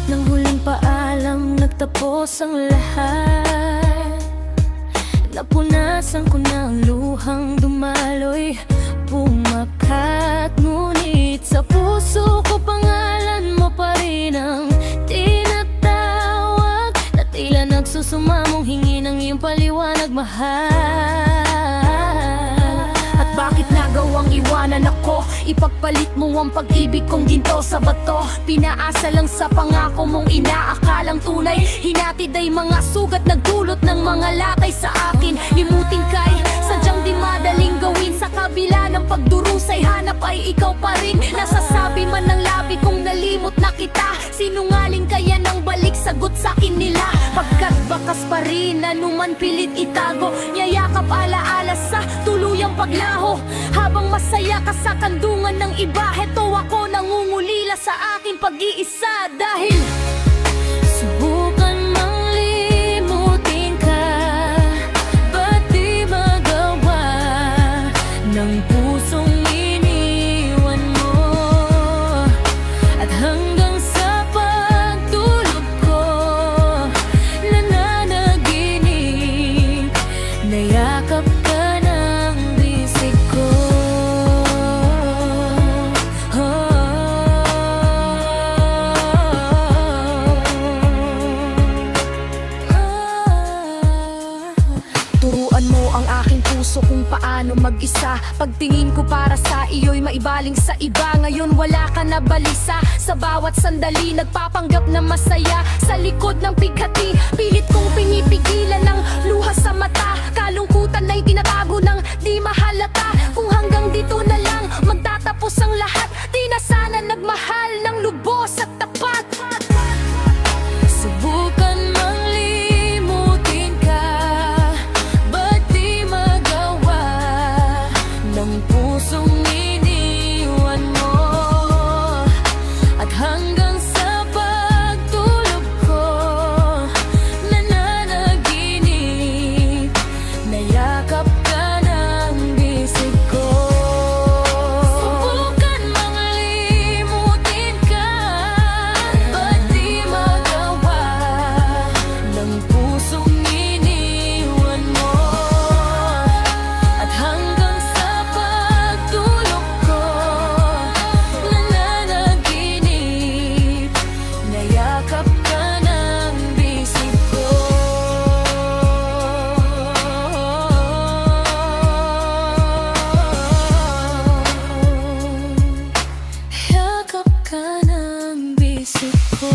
Nang huling paalam, nagtapos ang lahat. Napunasan ko na ang luhang dumaloy, pumakat. Ngunit sa puso ko pangalan mo pa rin ang tinatawag, na tila nagsusumamong hingi ng iyong paliwanag, mahal. At bakit nagawang iwanan ako? Ipagpalit mo ang pag-ibig kong ginto sa bato. Pinaasa lang sa pangako mong inaakalang tunay. Hinatid ay mga sugat, nagdulot ng mga lakay sa akin. Limutin kay sadyang di madaling gawin. Sa kabila ng pagdurusay, hanap ay ikaw pa rin. Nasasabi man ng labi kong nalimot na kita. Sinungaling kaya ng balik sagot sa akin nila. Pagkat bakas pa rin, anuman pilit itago. Yayakap alaala sa tuluyang paglaho. Habang masaya ka sa kandungan ng iba, heto ako nangungulila sa aking pag-iisa. Dahil subukan mang limutin ka, ba't di magawa ng pusong iniwan mo? At hanggang sa pagtulog ko, nananaginip, nayakap ka ng bisig ko. Turuan mo ang aking puso kung paano mag-isa. Pagtingin ko para sa iyo'y maibaling sa iba. Ngayon wala ka na balisa. Sa bawat sandali nagpapanggap na masaya. Sa likod ng pighati, pilit kong pinipigilan ng luha sa mata. Kalungkutan ay tinatago ng di mahalata. Kung hanggang dito na lang magtatapos ang lahat, di na sana nagmahal ng lubos at tapat. Subukan mang limutin ka, ba't di magawa ng pusong iniwan mo? At hanggang sa pagtulog ko, nananaginip, nayakap ka ng bisig ko. Subukan mang limutin ka, ba't di magawa ng pusong iniwan mo? At hanggang sa pagtulog ko, nananaginip, nayakap ka ng bisig ko. Yakap ka ng bisig ko.